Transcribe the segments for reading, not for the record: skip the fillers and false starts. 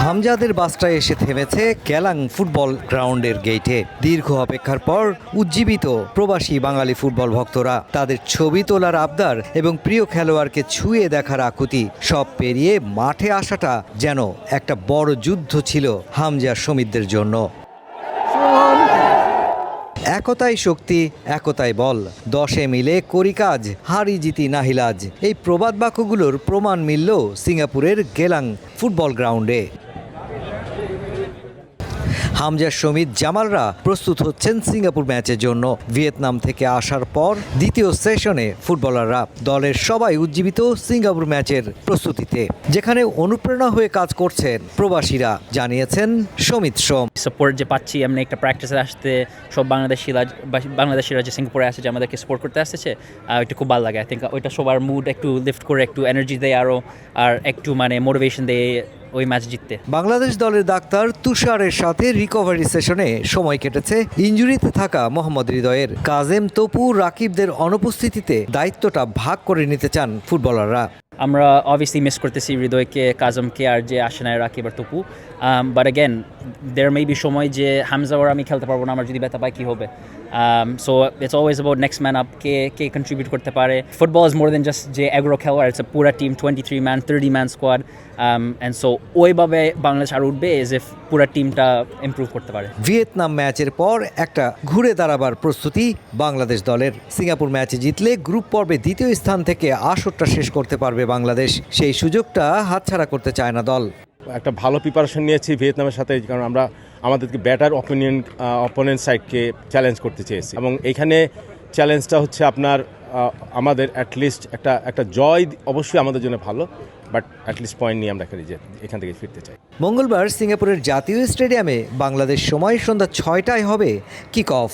হামজাদের বাসটা এসে থেমেছে Klang football গ্রাউন্ডের গেইটে। দীর্ঘ অপেক্ষার পর উজ্জীবিত প্রবাসী বাঙালি ফুটবল ভক্তরা তাদের ছবি তোলার আবদার এবং প্রিয় খেলোয়াড়কে ছুঁয়ে দেখার আকুতি সব পেরিয়ে মাঠে আসাটা যেন একটা বড় যুদ্ধ ছিল হামজা সমিতদের জন্য। একতাই শক্তি, একতাই বল, 10 মিলে করি কাজ, হারি জিতি নাহিলাজ, এই প্রবাদ বাক্যগুলোর প্রমাণ মিলল সিঙ্গাপুরের গেলাং ফুটবল গ্রাউন্ডে। হামজা সমিত জামালরা প্রস্তুত হচ্ছেন সিঙ্গাপুর ম্যাচের জন্য। ভিয়েতনাম থেকে আসার পর দ্বিতীয় সেশনে ফুটবলাররা দলের সবাই উজ্জীবিত সিঙ্গাপুর ম্যাচের প্রস্তুতিতে, যেখানে অনুপ্রেরণা হয়ে কাজ করছেন প্রবাসীরা, জানিয়েছেন সমিত সোম। সাপোর্ট যে পাচ্ছি এমনি একটা প্র্যাকটিসে আসতে সব বাংলাদেশিরা যে সিঙ্গাপুরে আসে যে আমাদেরকে সাপোর্ট করতে আসছে, ওইটা খুব ভালো লাগে। আই থিঙ্ক ওইটা সবার মুড একটু লিফট করে, একটু এনার্জি দেয় আরও, আর একটু মোটিভেশন দেয় ওই ম্যাচ জিততে। বাংলাদেশ দলের ডাক্তার তুষারের সাথে রিকভারি সেশনে সময় কেটেছে ইনজুরিতে থাকা মোহাম্মদ হৃদয়ের। কাজেম, তপু, রাকিবদের অনুপস্থিতিতে দায়িত্বটা ভাগ করে নিতে চান ফুটবলাররা। আমরা অবভিয়াসলি মিস করতেছি হৃদয়কে, কাজমকে, আর যে আসে না রাকিব আর Tapu. But again there may be সময় যে হামজা ওর আমি খেলতে পারবো না, আমার যদি ব্যথা পাই কী হবে। So it's always about next man up, কে কন্ট্রিবিউট করতে পারে। Football is more than just যে 11 খেলোয়াড়, ইটস পুরা team, 23 man, 30 man squad. And so ওইভাবে বাংলাদেশ আর উঠবে এজ এফ পুরা টিমটা ইমপ্রুভ করতে পারে। ভিয়েতনাম ম্যাচের পর একটা ঘুরে দাঁড়াবার প্রস্তুতি বাংলাদেশ দলের। সিঙ্গাপুর ম্যাচে জিতলে গ্রুপ পর্বে দ্বিতীয় স্থান থেকে আসরটা শেষ করতে পারবে বাংলাদেশ। সেই সুযোগটা হাতছাড়া করতে চায় না দল। একটা ভালো প্রিপারেশন নিয়েছি ভিয়েতনামের সাথে, কারণ আমরা আমাদেরকে ব্যাটার অপোনেন্ট সাইডকে চ্যালেঞ্জ করতে চেয়েছি, এবং এইখানে চ্যালেঞ্জটা হচ্ছে আপনার আমাদের অ্যাটলিস্ট একটা জয় অবশ্যই আমাদের জন্য ভালো, বাট অ্যাটলিস্ট পয়েন্ট নিয়ে আমরা এখান থেকে ফিরতে চাই। মঙ্গলবার সিঙ্গাপুরের জাতীয় স্টেডিয়ামে বাংলাদেশ সময় সন্ধ্যা 6টায় হবে কিক অফ।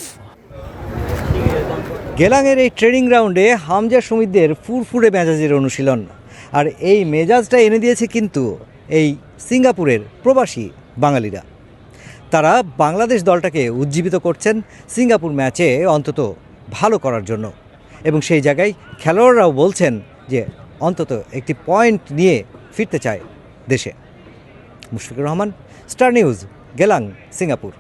গেলাংয়ের এই ট্রেনিং গ্রাউন্ডে হামজা সমিতদের ফুরফুরে মেজাজের অনুশীলন, আর এই মেজাজটা এনে দিয়েছে কিন্তু এই সিঙ্গাপুরের প্রবাসী বাঙালিরা। তারা বাংলাদেশ দলটাকে উজ্জীবিত করছেন সিঙ্গাপুর ম্যাচে অন্তত ভালো করার জন্য, এবং সেই জায়গায় খেলোয়াড়রাও বলছেন যে অন্তত একটি পয়েন্ট নিয়ে ফিরতে চায় দেশে। Mushfiqur Rahman, star news, Geylang, Singapore.